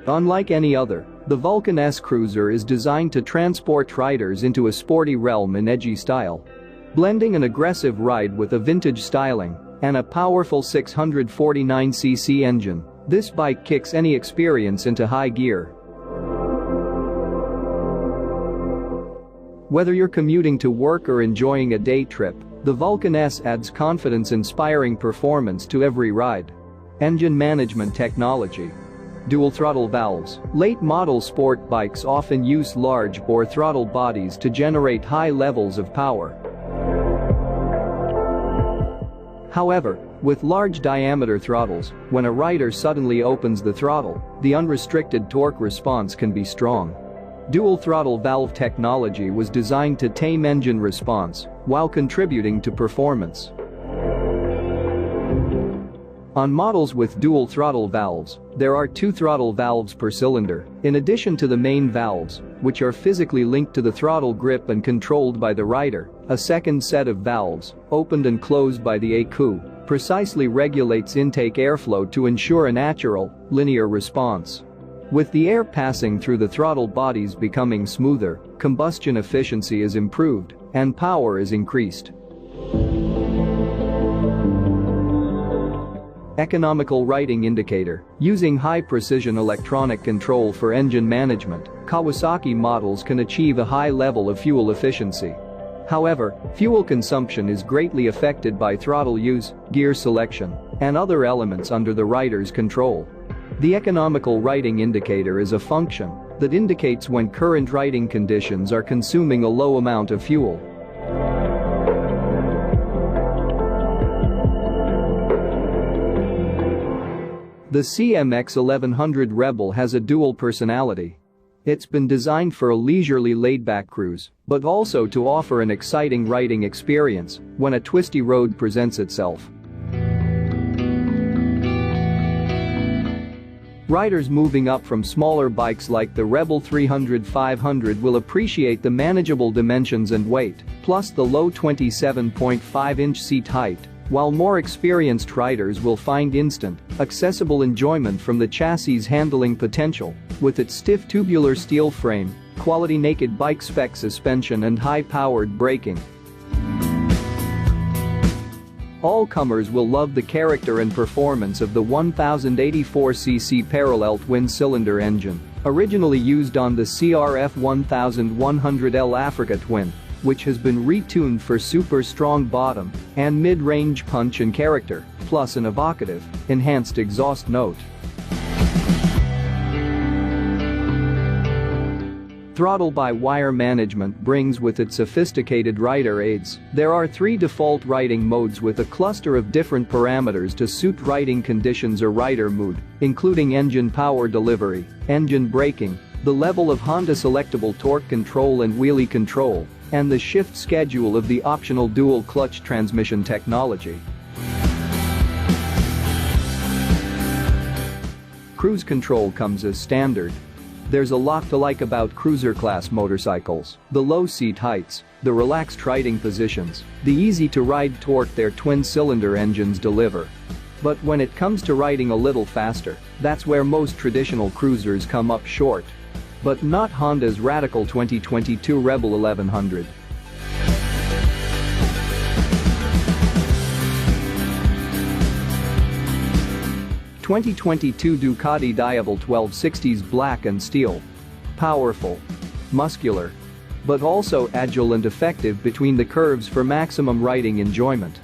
Unlike any other, the Vulcan S Cruiser is designed to transport riders into a sporty realm in edgy style. Blending an aggressive ride with a vintage styling and a powerful 649cc engine, this bike kicks any experience into high gear. Whether you're commuting to work or enjoying a day trip, the Vulcan S adds confidence-inspiring performance to every ride. Engine management technology. Dual throttle valves. Late model sport bikes often use large bore throttle bodies to generate high levels of power. However, with large diameter throttles, when a rider suddenly opens the throttle, the unrestricted torque response can be strong. Dual throttle valve technology was designed to tame engine response while contributing to performance. On models with dual throttle valves, there are 2 throttle valves per cylinder, in addition to the main valves, which are physically linked to the throttle grip and controlled by the rider. A second set of valves, opened and closed by the ECU, precisely regulates intake airflow to ensure a natural, linear response. With the air passing through the throttle bodies becoming smoother, combustion efficiency is improved, and power is increased. Economical riding indicator. Using high-precision electronic control for engine management, Kawasaki models can achieve a high level of fuel efficiency. However, fuel consumption is greatly affected by throttle use, gear selection, and other elements under the rider's control. The economical riding indicator is a function that indicates when current riding conditions are consuming a low amount of fuel. The CMX 1100 Rebel has a dual personality. It's been designed for a leisurely laid-back cruise, but also to offer an exciting riding experience when a twisty road presents itself. Riders moving up from smaller bikes like the Rebel 300-500 will appreciate the manageable dimensions and weight, plus the low 27.5-inch seat height, while more experienced riders will find instant, accessible enjoyment from the chassis' handling potential, with its stiff tubular steel frame, quality naked bike spec suspension and high-powered braking. All comers will love the character and performance of the 1084cc parallel twin-cylinder engine, originally used on the CRF 1100L Africa Twin, which has been retuned for super strong bottom and mid-range punch and character, plus an evocative, enhanced exhaust note. Throttle-by-wire management brings with it sophisticated rider aids. There are 3 default riding modes with a cluster of different parameters to suit riding conditions or rider mood, including engine power delivery, engine braking, the level of Honda selectable torque control and wheelie control, and the shift schedule of the optional dual-clutch transmission technology. Cruise control comes as standard. There's a lot to like about cruiser-class motorcycles: the low seat heights, the relaxed riding positions, the easy-to-ride torque their twin-cylinder engines deliver. But when it comes to riding a little faster, that's where most traditional cruisers come up short. But not Honda's radical 2022 Rebel 1100. (2022) Ducati Diavel 1260's black and steel. Powerful, muscular, but also agile and effective between the curves for maximum riding enjoyment.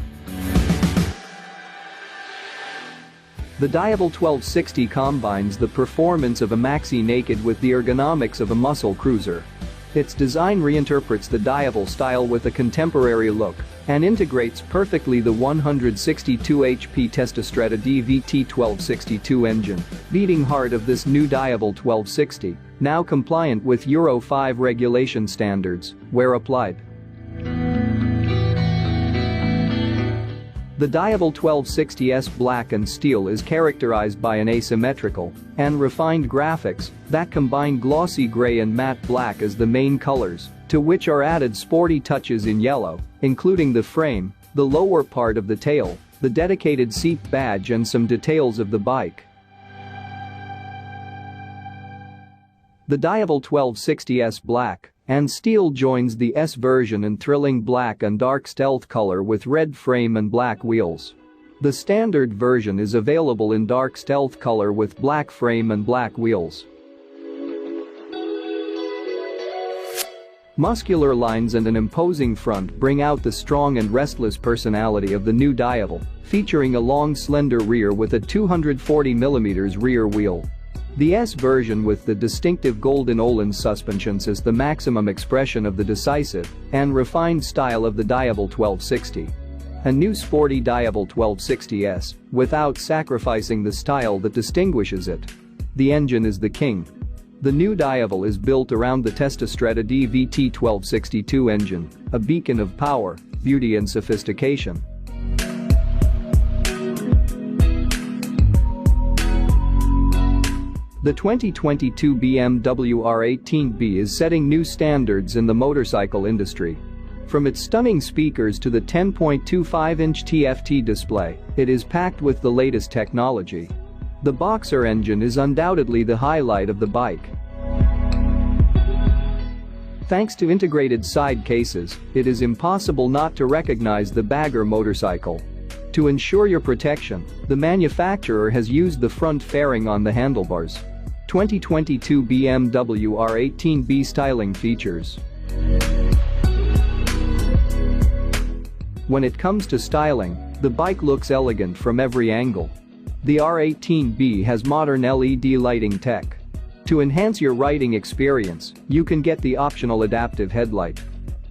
The Diavel 1260 combines the performance of a maxi naked with the ergonomics of a muscle cruiser. Its design reinterprets the Diavel style with a contemporary look and integrates perfectly the 162 HP Testastretta DVT 1262 engine, beating heart of this new Diavel 1260, now compliant with Euro 5 regulation standards, where applied. The Diavel 1260's black and steel is characterized by an asymmetrical and refined graphics that combine glossy gray and matte black as the main colors to which are added sporty touches in yellow, including the frame, the lower part of the tail, the dedicated seat badge and some details of the bike. The Diavel 1260S Black and Steel joins the S version in thrilling black and dark stealth color with red frame and black wheels. The standard version is available in dark stealth color with black frame and black wheels. Muscular lines and an imposing front bring out the strong and restless personality of the new Diavel, featuring a long slender rear with a 240mm rear wheel. The S version with the distinctive golden Öhlins suspensions is the maximum expression of the decisive and refined style of the Diavel 1260. A new sporty Diavel 1260S, without sacrificing the style that distinguishes it. The engine is the king. The new Diavel is built around the Testastretta DVT 1262 engine, a beacon of power, beauty and sophistication. The 2022 BMW R18B is setting new standards in the motorcycle industry. From its stunning speakers to the 10.25-inch TFT display, it is packed with the latest technology. The Boxer engine is undoubtedly the highlight of the bike. Thanks to integrated side cases, it is impossible not to recognize the Bagger motorcycle. To ensure your protection, the manufacturer has used the front fairing on the handlebars. 2022 BMW R18B styling features. When it comes to styling, the bike looks elegant from every angle. The R18B has modern LED lighting tech. To enhance your riding experience, you can get the optional adaptive headlight.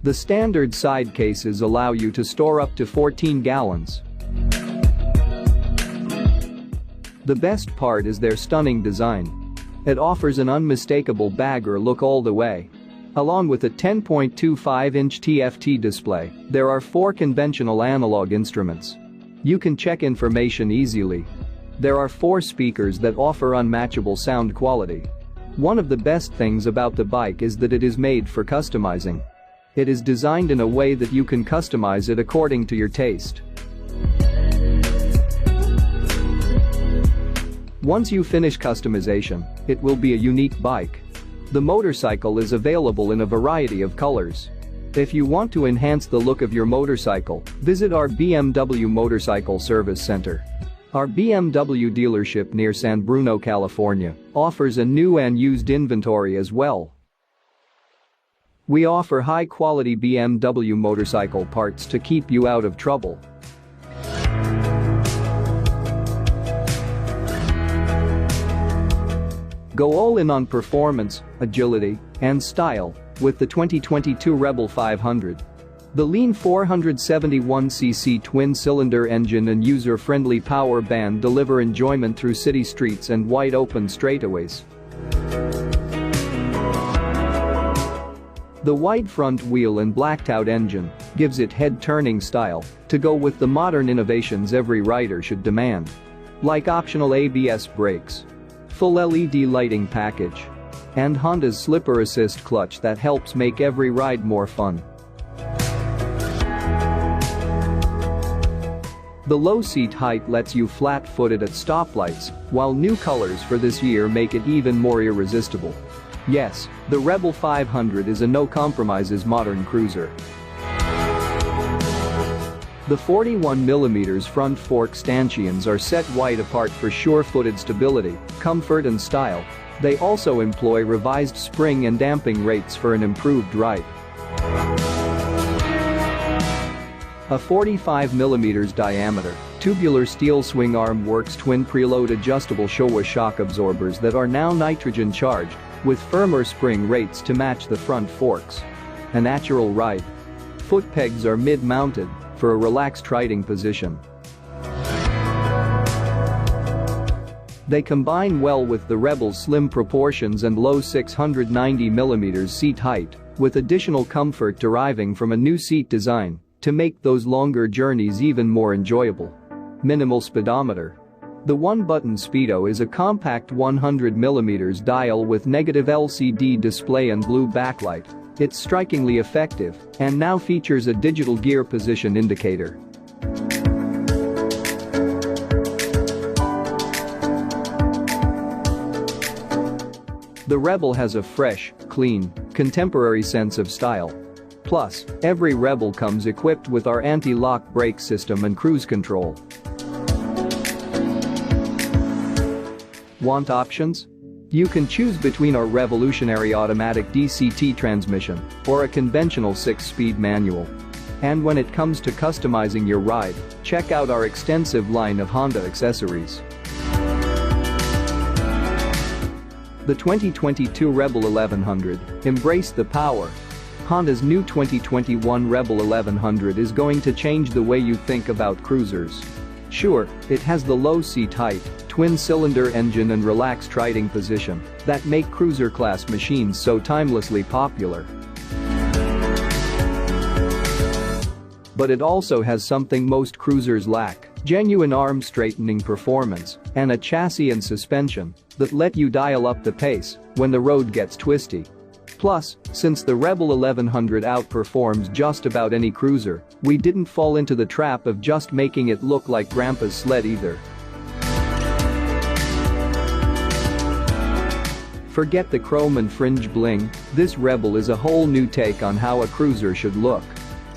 The standard side cases allow you to store up to 14 gallons. The best part is their stunning design. It offers an unmistakable Bagger look all the way. Along with a 10.25-inch TFT display, there are 4 conventional analog instruments. You can check information easily. There are 4 speakers that offer unmatchable sound quality. One of the best things about the bike is that it is made for customizing. It is designed in a way that you can customize it according to your taste. Once you finish customization, it will be a unique bike. The motorcycle is available in a variety of colors. If you want to enhance the look of your motorcycle, visit our BMW Motorcycle Service Center. Our BMW dealership near San Bruno, California, offers a new and used inventory as well. We offer high-quality BMW motorcycle parts to keep you out of trouble. Go all in on performance, agility, and style with the 2022 Rebel 500. The lean 471cc twin-cylinder engine and user-friendly power band deliver enjoyment through city streets and wide-open straightaways. The wide front wheel and blacked-out engine gives it head-turning style to go with the modern innovations every rider should demand. Like optional ABS brakes, full LED lighting package, and Honda's slipper assist clutch that helps make every ride more fun. The low seat height lets you flat-footed at stoplights, while new colors for this year make it even more irresistible. Yes, the Rebel 500 is a no-compromises modern cruiser. The 41mm front fork stanchions are set wide apart for sure-footed stability, comfort and style. They also employ revised spring and damping rates for an improved ride. A 45mm diameter, tubular steel swing arm works twin preload adjustable Showa shock absorbers that are now nitrogen charged, with firmer spring rates to match the front forks. A natural ride. Foot pegs are mid-mounted for a relaxed riding position. They combine well with the Rebel's slim proportions and low 690mm seat height, with additional comfort deriving from a new seat design to make those longer journeys even more enjoyable. Minimal speedometer. The one-button speedo is a compact 100mm dial with negative LCD display and blue backlight. It's strikingly effective and now features a digital gear position indicator. The Rebel has a fresh, clean, contemporary sense of style. Plus, every Rebel comes equipped with our anti-lock brake system and cruise control. Want options? You can choose between our revolutionary automatic DCT transmission or a conventional 6-speed manual. And when it comes to customizing your ride, check out our extensive line of Honda accessories. The 2022 Rebel 1100 embraced the power. Honda's new 2021 Rebel 1100 is going to change the way you think about cruisers. Sure, it has the low seat height, twin-cylinder engine and relaxed riding position that make cruiser-class machines so timelessly popular. But it also has something most cruisers lack: genuine arm-straightening performance and a chassis and suspension that let you dial up the pace when the road gets twisty. Plus, since the Rebel 1100 outperforms just about any cruiser, we didn't fall into the trap of just making it look like Grandpa's sled either. Forget the chrome and fringe bling, this Rebel is a whole new take on how a cruiser should look.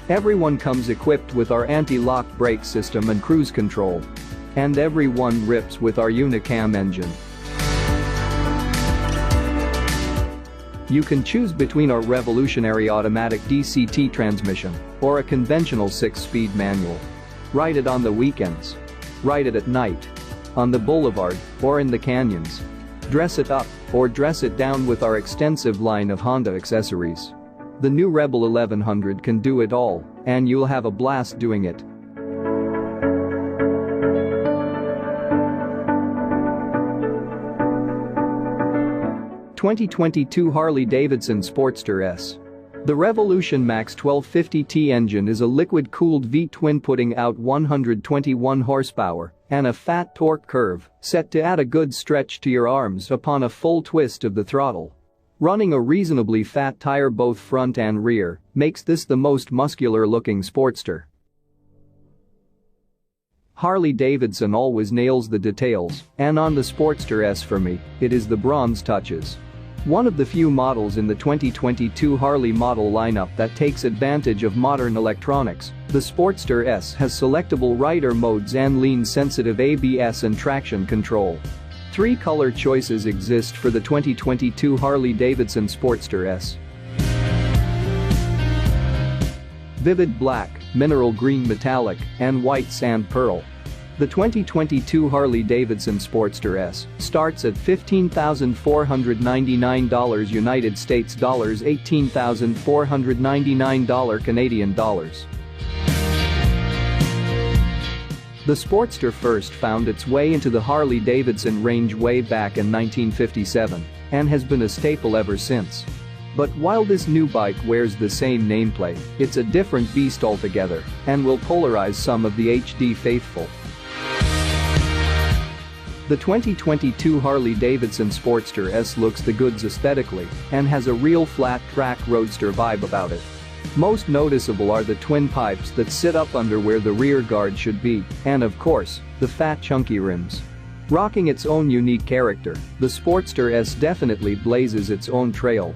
Everyone comes equipped with our anti-lock brake system and cruise control. And everyone rips with our Unicam engine. You can choose between our revolutionary automatic DCT transmission or a conventional 6-speed manual. Ride it on the weekends. Ride it at night. On the boulevard or in the canyons. Dress it up or dress it down with our extensive line of Honda accessories. The new Rebel 1100 can do it all, and you'll have a blast doing it. (2022) Harley-Davidson Sportster S. The Revolution Max 1250T engine is a liquid-cooled V-twin putting out 121 horsepower and a fat torque curve set to add a good stretch to your arms upon a full twist of the throttle. Running a reasonably fat tire both front and rear makes this the most muscular-looking Sportster. Harley-Davidson always nails the details, and on the Sportster S for me, it is the bronze touches. One of the few models in the 2022 Harley model lineup that takes advantage of modern electronics, the Sportster S has selectable rider modes and lean-sensitive ABS and traction control. 3 color choices exist for the 2022 Harley-Davidson Sportster S. Vivid black, mineral green metallic, and white sand pearl. The 2022 Harley-Davidson Sportster S starts at $15,499 United States dollars, $18,499 Canadian dollars. The Sportster first found its way into the Harley-Davidson range way back in 1957 and has been a staple ever since. But while this new bike wears the same nameplate, it's a different beast altogether and will polarize some of the HD faithful. The 2022 Harley-Davidson Sportster S looks the goods aesthetically and has a real flat-track roadster vibe about it. Most noticeable are the twin pipes that sit up under where the rear guard should be, and of course, the fat chunky rims. Rocking its own unique character, the Sportster S definitely blazes its own trail.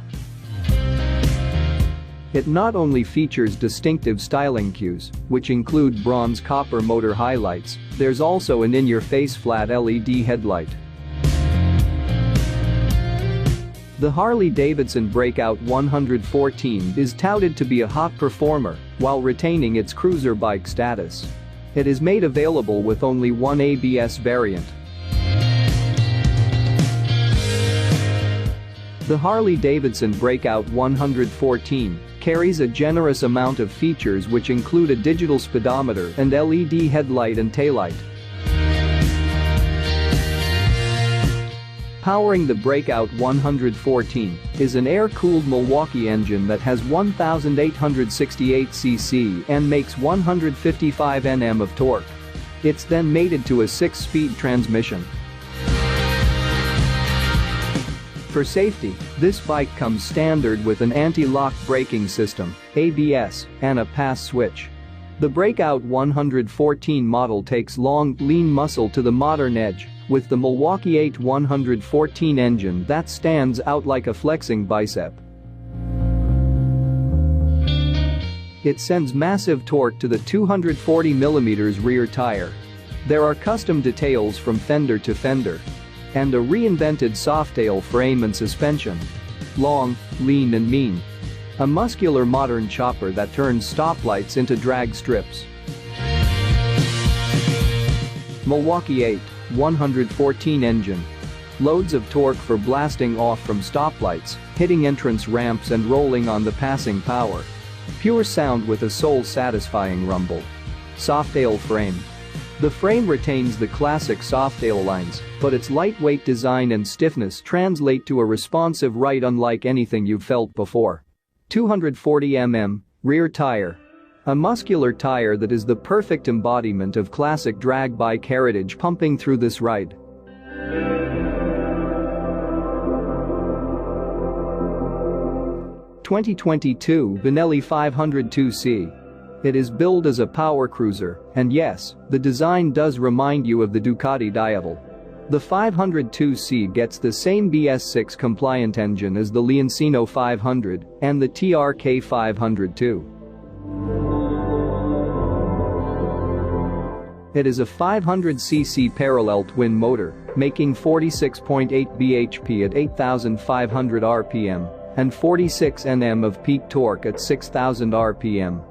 It not only features distinctive styling cues, which include bronze copper motor highlights, there's also an in-your-face flat LED headlight. The Harley-Davidson Breakout 114 is touted to be a hot performer while retaining its cruiser bike status. It is made available with only one ABS variant. The Harley-Davidson Breakout 114 carries a generous amount of features which include a digital speedometer and LED headlight and taillight. Powering the Breakout 114 is an air-cooled Milwaukee engine that has 1,868 cc and makes 155 Nm of torque. It's then mated to a 6-speed transmission. For safety, this bike comes standard with an anti-lock braking system, ABS, and a pass switch. The Breakout 114 model takes long, lean muscle to the modern edge, with the Milwaukee 8 114 engine that stands out like a flexing bicep. It sends massive torque to the 240mm rear tire. There are custom details from fender to fender. And a reinvented softail frame and suspension. Long, lean and mean. A muscular modern chopper that turns stoplights into drag strips. Milwaukee 8 114 engine. Loads of torque for blasting off from stoplights, hitting entrance ramps and rolling on the passing power. Pure sound with a soul-satisfying rumble. Softail frame. The frame retains the classic Softail lines, but its lightweight design and stiffness translate to a responsive ride unlike anything you've felt before. 240mm rear tire. A muscular tire that is the perfect embodiment of classic drag bike heritage pumping through this ride. (2022) Benelli 502C. It is billed as a power cruiser, and yes, the design does remind you of the Ducati Diavel. The 502C gets the same BS6 compliant engine as the Leoncino 500 and the TRK 500 too. It is a 500cc parallel twin motor, making 46.8 bhp at 8,500 rpm and 46 Nm of peak torque at 6,000 rpm.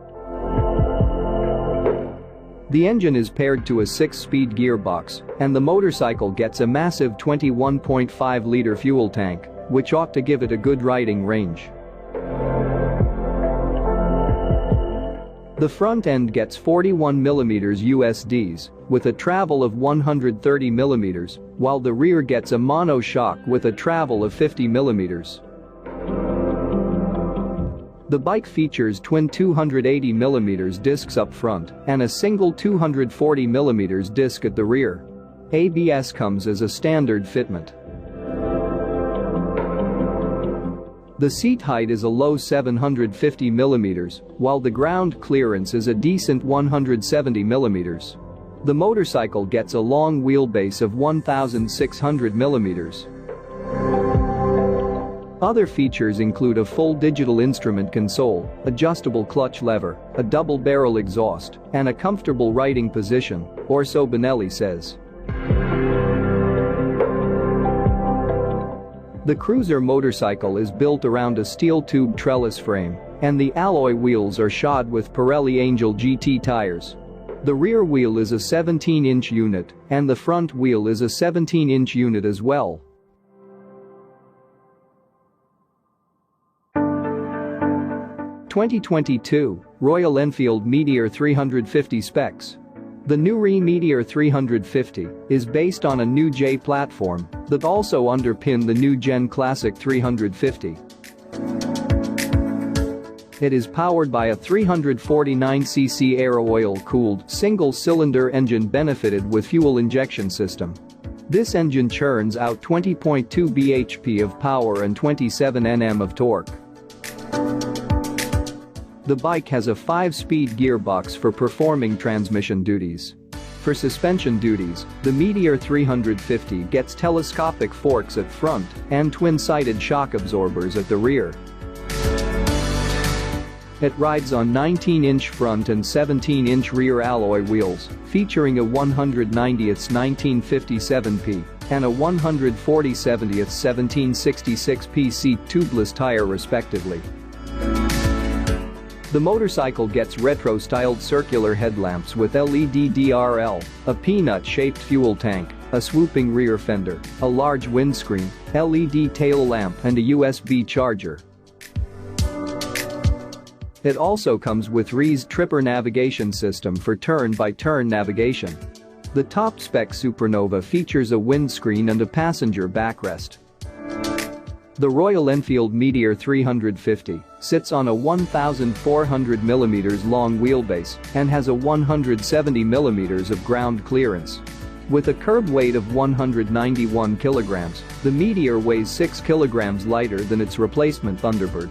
The engine is paired to a 6-speed gearbox, and the motorcycle gets a massive 21.5-liter fuel tank, which ought to give it a good riding range. The front end gets 41mm USDs, with a travel of 130mm, while the rear gets a monoshock with a travel of 50mm. The bike features twin 280mm discs up front and a single 240mm disc at the rear. ABS comes as a standard fitment. The seat height is a low 750mm, while the ground clearance is a decent 170mm. The motorcycle gets a long wheelbase of 1,600mm. Other features include a full digital instrument console, adjustable clutch lever, a double-barrel exhaust, and a comfortable riding position, or so Benelli says. The cruiser motorcycle is built around a steel tube trellis frame, and the alloy wheels are shod with Pirelli Angel GT tires. The rear wheel is a 17-inch unit, and the front wheel is a 17-inch unit as well. (2022) Royal Enfield Meteor 350 specs. The new Meteor 350 is based on a new J platform that also underpin the new Gen Classic 350. It is powered by a 349cc aero-oil-cooled single-cylinder engine benefited with fuel injection system. This engine churns out 20.2 bhp of power and 27 Nm of torque. The bike has a 5-speed gearbox for performing transmission duties. For suspension duties, the Meteor 350 gets telescopic forks at front and twin-sided shock absorbers at the rear. It rides on 19-inch front and 17-inch rear alloy wheels, featuring a 190th 1957P and a 140/70th 1766P seat tubeless tire respectively. The motorcycle gets retro-styled circular headlamps with LED DRL, a peanut-shaped fuel tank, a swooping rear fender, a large windscreen, LED tail lamp and a USB charger. It also comes with REE's Tripper navigation system for turn-by-turn navigation. The top-spec Supernova features a windscreen and a passenger backrest. The Royal Enfield Meteor 350 sits on a 1,400mm long wheelbase and has a 170mm of ground clearance. With a curb weight of 191 kilograms, the Meteor weighs 6 kilograms lighter than its replacement Thunderbird.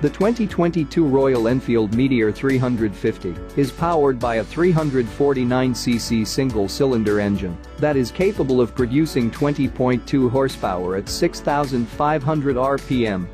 The 2022 Royal Enfield Meteor 350 is powered by a 349cc single-cylinder engine that is capable of producing 20.2 horsepower at 6,500 rpm